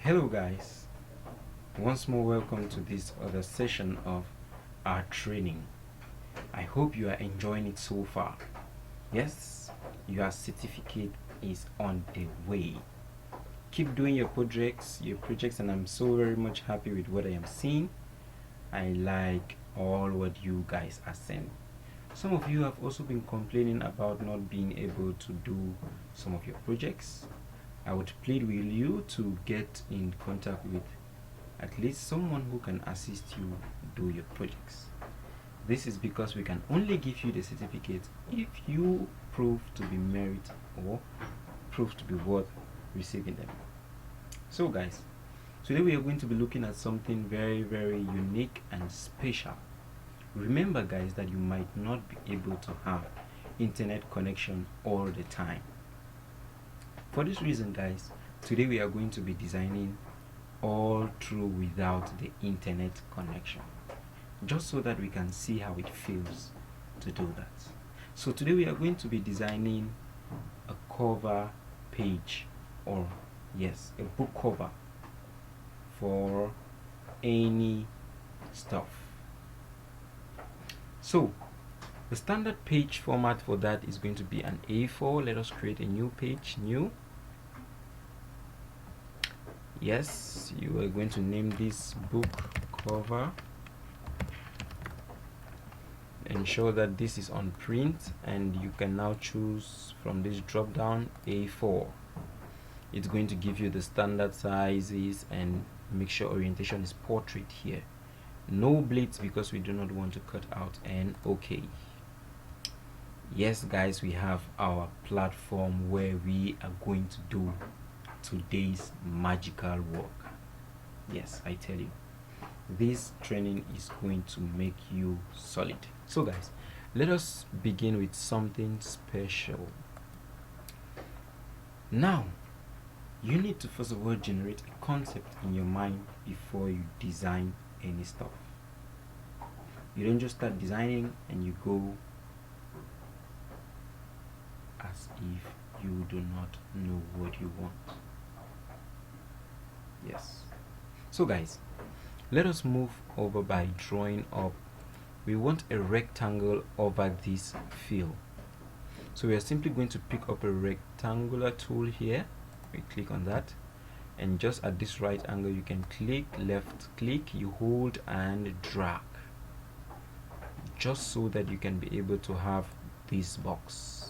Hello guys, once more welcome to this other session of our training. I hope you are enjoying it so far. Yes, your certificate is on the way. Keep doing your projects, and I'm so very much happy with what I am seeing. I like all what you guys are saying. Some of you have also been complaining about not being able to do some of your projects. I would plead with you to get in contact with at least someone who can assist you do your projects. This is because we can only give you the certificate if you prove to be merit or prove to be worth receiving them. So guys, today we are going to be looking at something very unique and special. Remember guys that you might not be able to have internet connection all the time. For this reason guys, today we are going to be designing all through without the internet connection, just so that we can see how it feels to do that. So today we are going to be designing a cover page, or yes, a book cover for any stuff. So the standard page format for that is going to be an A4. Let us create a new page, new. Yes, you are going to name this book cover. Ensure that this is on print, and you can now choose from this drop down A4. It's going to give you the standard sizes, and make sure orientation is portrait here. No blades because we do not want to cut out, and okay. Yes guys, we have our platform where we are going to do today's magical work. Yes, I tell you, this training is going to make you solid. So guys, let us begin with something special. Now you need to first of all generate a concept in your mind before you design any stuff. You don't just start designing and you go as if you do not know what you want. Yes. So guys, let us move over by drawing up. We want a rectangle over this fill. So we are simply going to pick up a rectangular tool here. We click on that, and just at this right angle you can click, left click, you hold and drag, just so that you can be able to have this box.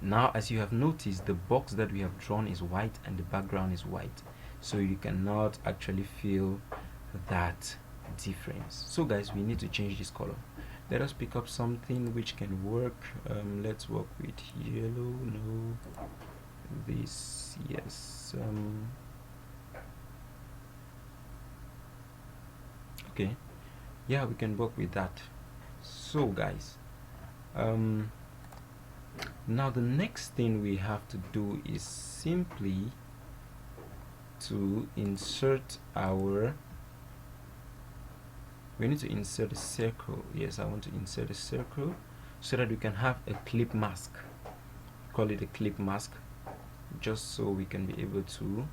Now as you have noticed, the box that we have drawn is white and the background is white, so you cannot actually feel that difference. So guys, we need to change this color. Let us pick up something which can work. Let's work with yellow. No, this, yes. Okay, yeah, we can work with that. So guys, now the next thing we have to do is simply to insert we need to insert a circle. Yes, I want to insert a circle so that we can have a clip mask. Call it a clip mask, just so we can be able to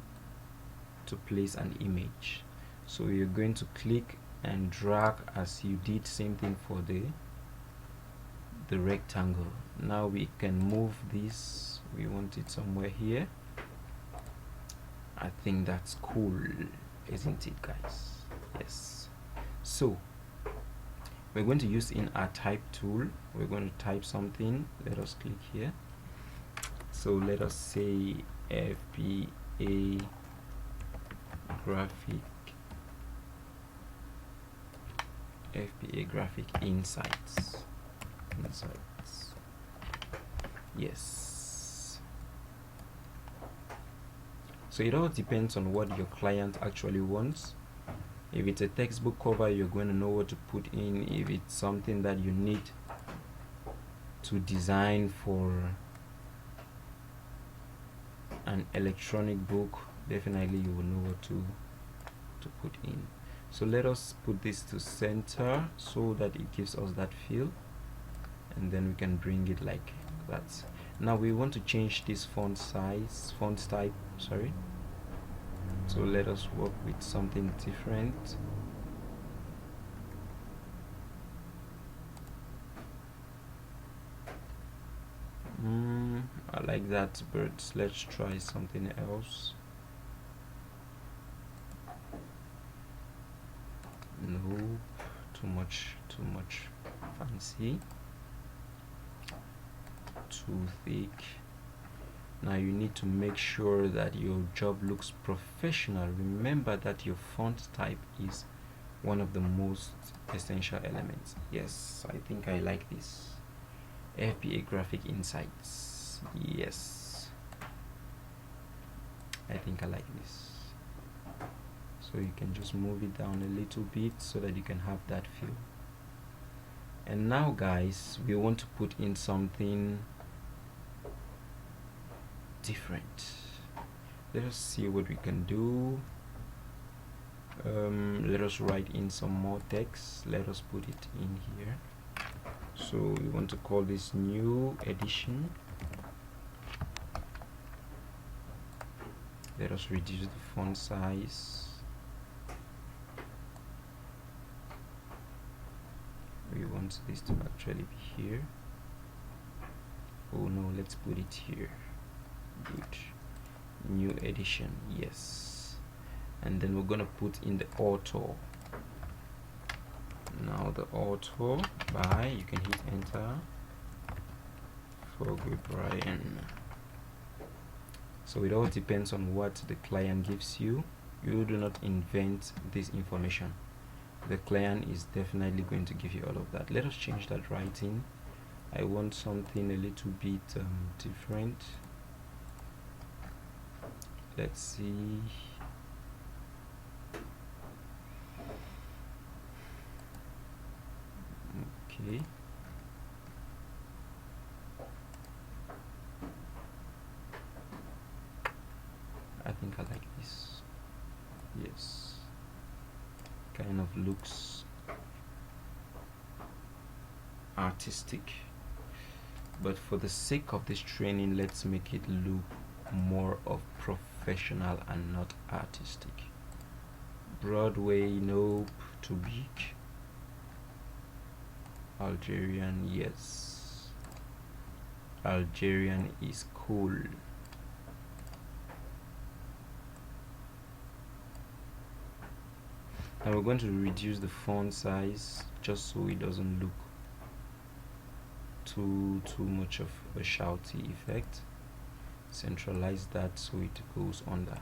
place an image. So you're going to click and drag as you did same thing for the rectangle. Now we can move this. We want it somewhere here. I think that's cool, isn't it guys? Yes. So we're going to use in our type tool, we're going to type something. Let us click here. So let us say FBA graphic insights. Yes. So it all depends on what your client actually wants. If it's a textbook cover, you're going to know what to put in. If it's something that you need to design for an electronic book, definitely you will know what to put in. So let us put this to center so that it gives us that feel, and then we can bring it like that. Now we want to change this font type, sorry. So let us work with something different. I like that, but let's try something else. No, too much fancy, too thick. Now you need to make sure that your job looks professional. Remember that your font type is one of the most essential elements. Yes, I think I like this. FBA Graphic Insights. Yes, I think I like this. So you can just move it down a little bit so that you can have that feel. And now guys, we want to put in something different. Let us see what we can do. Let us write in some more text. Let us put it in here. So we want to call this new edition. Let us reduce the font size. We want this to actually be here. Oh no, let's put it here. Good. New edition, yes. And then we're gonna put in the author. Now the author by, you can hit enter, Forgwe Brian. So it all depends on what the client gives you. You do not invent this information. The client is definitely going to give you all of that. Let us change that writing. I want something a little bit different. Let's see. Okay. I think I like this. Yes. Kind of looks artistic. But for the sake of this training, let's make it look more of professional and not artistic. Broadway, nope, too big. Algerian, yes. Algerian is cool. Now we're going to reduce the font size just so it doesn't look too much of a shouty effect. Centralize that so it goes under.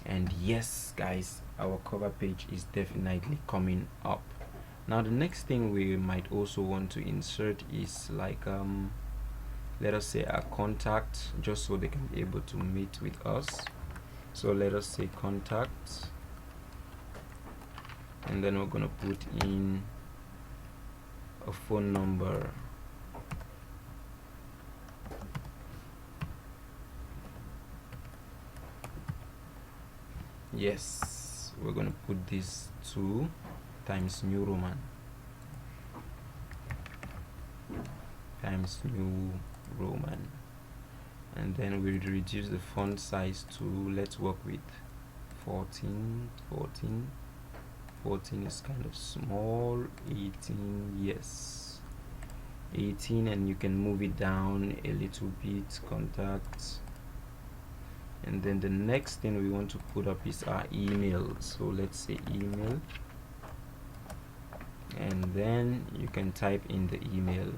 And yes guys, our cover page is definitely coming up. Now the next thing we might also want to insert is like let us say a contact, just so they can be able to meet with us. So let us say contact, and then we're gonna put in a phone number. Yes, we're gonna put this 2 times New Roman times New Roman, and then we'll reduce the font size to, let's work with 14. 14 is kind of small. 18, yes, 18, and you can move it down a little bit. Contacts. And then the next thing we want to put up is our email. So let's say email, and then you can type in the email.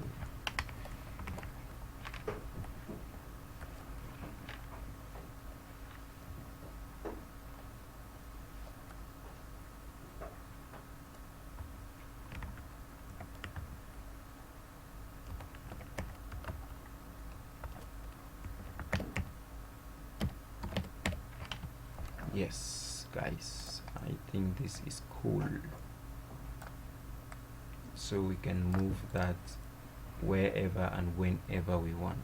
Yes guys, I think this is cool. So we can move that wherever and whenever we want.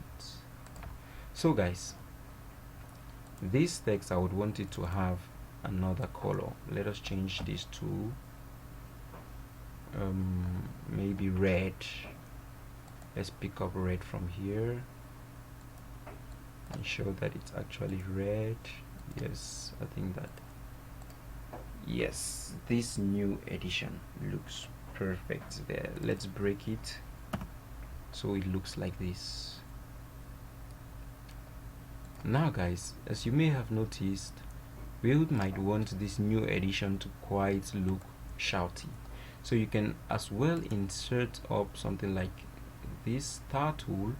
So guys, this text, I would want it to have another color. Let us change this to maybe red. Let's pick up red from here and show that it's actually red. Yes, I think that, yes, this new edition looks perfect there. Let's break it so it looks like this. Now guys, as you may have noticed, we might want this new edition to quite look shouty, so you can as well insert up something like this star tool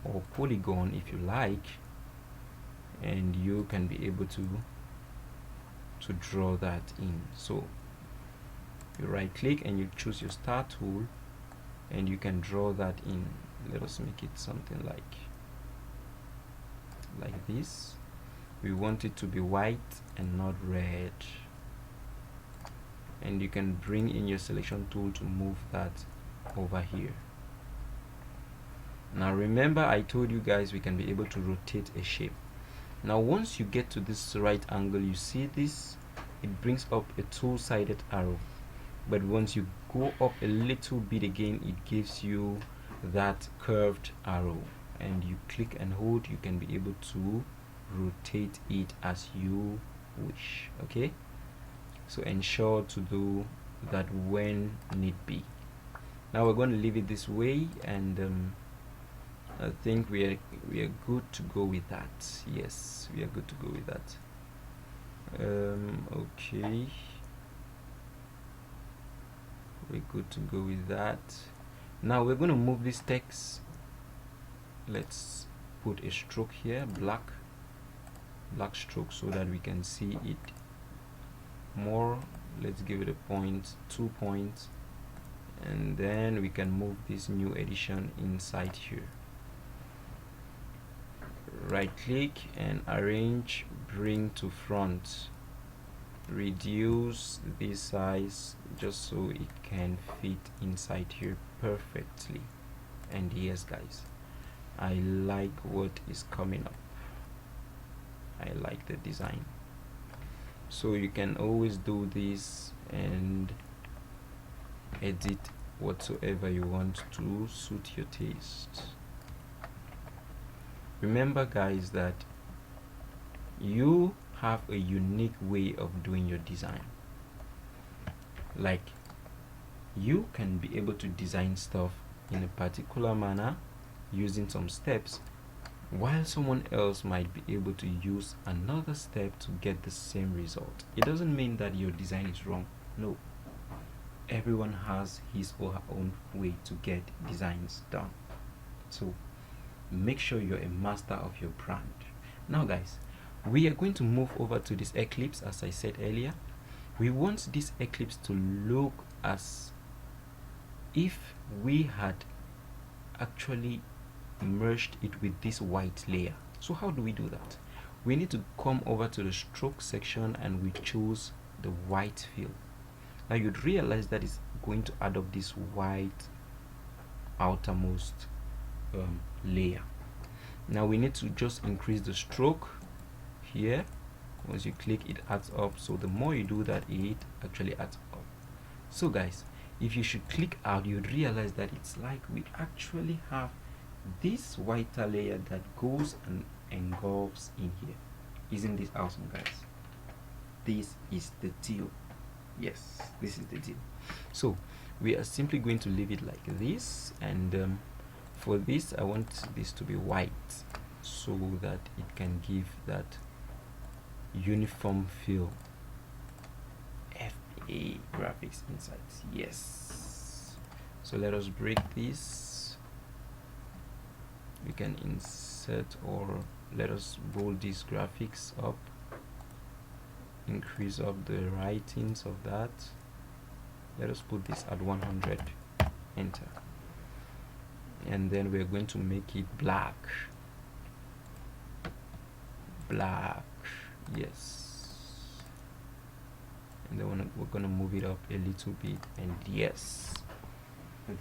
or polygon if you like, and you can be able to draw that in. So you right click and you choose your star tool and you can draw that in. Let us make it something like this. We want it to be white and not red, and you can bring in your selection tool to move that over here. Now remember, I told you guys we can be able to rotate a shape. Now once you get to this right angle, you see this, it brings up a two-sided arrow, but once you go up a little bit again, it gives you that curved arrow, and you click and hold, you can be able to rotate it as you wish. Okay, so ensure to do that when need be. Now we're going to leave it this way, and I think we are good to go with that. Yes, we are good to go with that. Okay, we're good to go with that. Now we're going to move this text. Let's put a stroke here, black stroke, so that we can see it more. Let's give it a point, 2 points, and then we can move this new edition inside here. Right click and arrange, bring to front, reduce this size just so it can fit inside here perfectly. And yes guys, I like what is coming up. I like the design. So you can always do this and edit whatsoever you want to suit your taste. Remember guys that you have a unique way of doing your design. Like, you can be able to design stuff in a particular manner using some steps, while someone else might be able to use another step to get the same result. It doesn't mean that your design is wrong. No, everyone has his or her own way to get designs done. So make sure you're a master of your brand. Now guys, we are going to move over to this eclipse. As I said earlier, we want this eclipse to look as if we had actually merged it with this white layer. So how do we do that? We need to come over to the stroke section and we choose the white fill. Now you'd realize that it's going to adopt this white outermost layer. Now we need to just increase the stroke here. Once you click, it adds up. So the more you do that, it actually adds up. So guys, if you should click out, you'd realize that it's like we actually have this whiter layer that goes and engulfs in here. Isn't this awesome guys? This is the deal. Yes, this is the deal. So we are simply going to leave it like this, and for this I want this to be white so that it can give that uniform feel. FA graphics insights. Yes, so let us break this. We can insert, or let us bold these graphics up, increase up the writings of that. Let us put this at 100, enter, and then we're going to make it black. Yes, and then we're gonna move it up a little bit, and yes,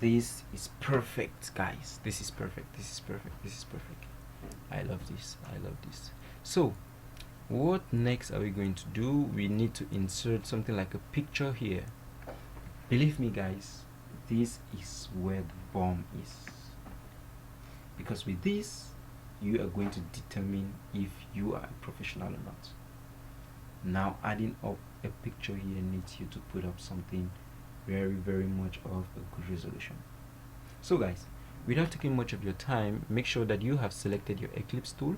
this is perfect guys. This is perfect. I love this. So what next are we going to do? We need to insert something like a picture here. Believe me guys, this is where the bomb is, because with this you are going to determine if you are a professional or not. Now adding up a picture here needs you to put up something very much of a good resolution. So guys, without taking much of your time, make sure that you have selected your Eclipse tool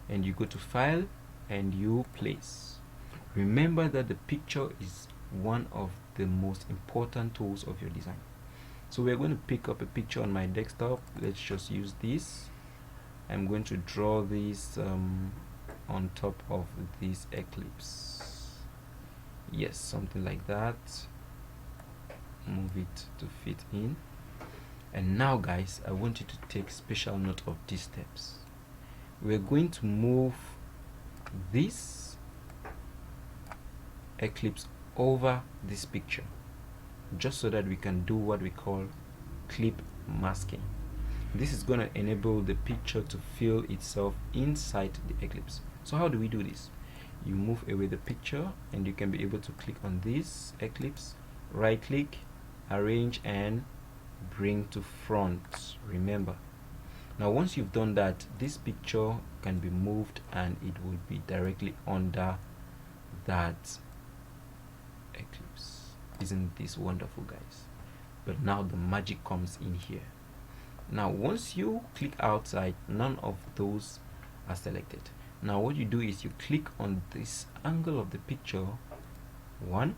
and you go to File and you Place. Remember that the picture is one of the most important tools of your design. So we're going to pick up a picture on my desktop. Let's just use this. I'm going to draw this on top of this Eclipse. Yes, something like that. Move it to fit in. And now guys, I want you to take special note of these steps. We're going to move this Eclipse over this picture, just so that we can do what we call clip masking. This is going to enable the picture to feel itself inside the Eclipse. So how do we do this? You move away the picture and you can be able to click on this Eclipse, right click, arrange and bring to front. Remember, now once you've done that, this picture can be moved and it will be directly under that Eclipse. Isn't this wonderful, guys? But now the magic comes in here. Now once you click outside, none of those are selected. Now what you do is you click on this angle of the picture, one,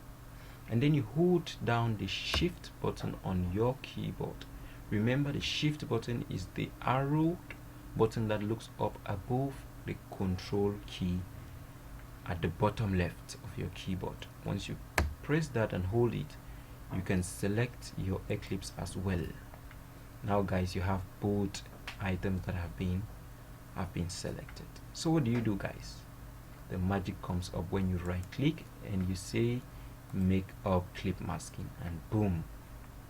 and then you hold down the shift button on your keyboard. Remember, the shift button is the arrow button that looks up above the control key at the bottom left of your keyboard. Once you press that and hold it, you can select your Eclipse as well. Now guys, you have both items that have been selected. So what do you do, guys? The magic comes up when you right click and you say make up clip masking, and boom,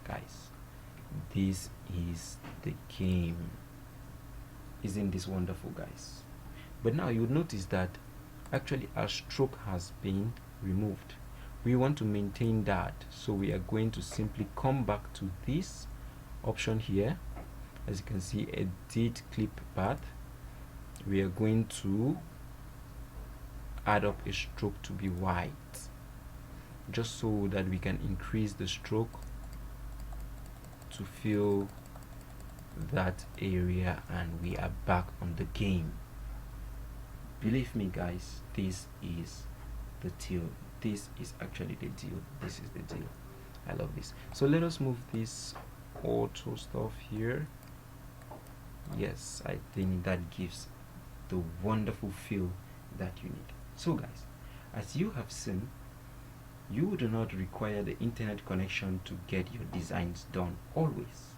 guys, this is the game. Isn't this wonderful, guys? But now you would notice that actually our stroke has been removed. We want to maintain that, so we are going to simply come back to this option here. As you can see, edit clip path. We are going to add up a stroke to be white, just so that we can increase the stroke to fill that area, and we are back on the game. Believe me, guys, this is the deal. This is actually the deal. This is the deal. I love this. So let us move this auto stuff here. Yes, I think that gives the wonderful feel that you need. So guys, as you have seen, you do not require the internet connection to get your designs done always.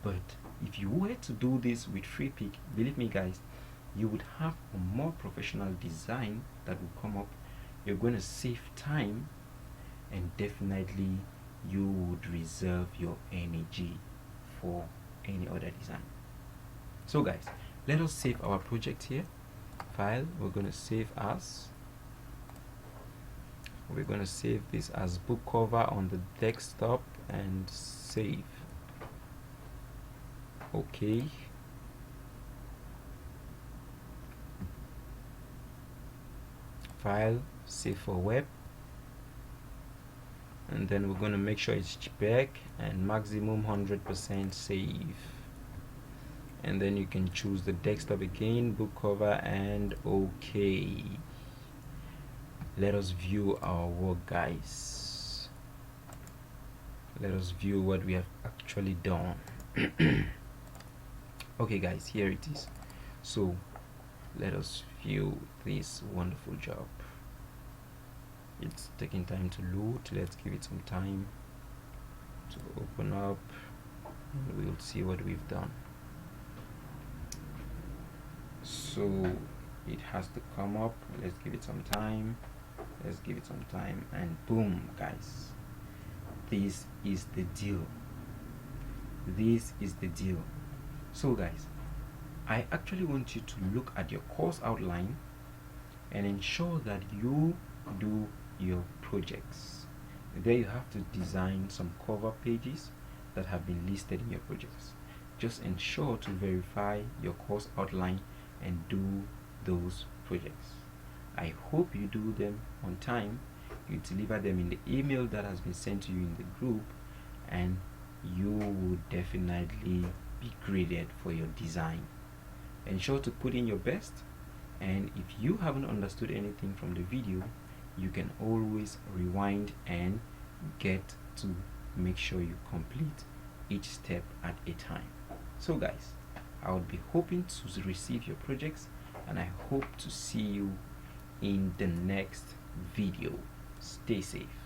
But if you were to do this with FreePic, believe me guys, you would have a more professional design that will come up. You're going to save time, and definitely you would reserve your energy for any other design. So guys, let us save our project here. File, we're going to save as, we're going to save this as book cover on the desktop and save. Okay, file, save for web, and then we're going to make sure it's JPEG and maximum 100% save. And then you can choose the desktop again, book cover, and okay. Let us view our work, guys. Let us view what we have actually done. Okay guys, here it is. So let us view this wonderful job. It's taking time to load. Let's give it some time to open up, and we'll see what we've done. So it has to come up. Let's give it some time. Let's give it some time, and boom, guys, this is the deal. This is the deal. So guys, I actually want you to look at your course outline and ensure that you do your projects. There you have to design some cover pages that have been listed in your projects. Just ensure to verify your course outline and do those projects. I hope you do them on time, you deliver them in the email that has been sent to you in the group, and you will definitely be graded for your design. Ensure to put in your best, and if you haven't understood anything from the video, you can always rewind and get to make sure you complete each step at a time. So guys, I would be hoping to receive your projects, and I hope to see you in the next video. Stay safe.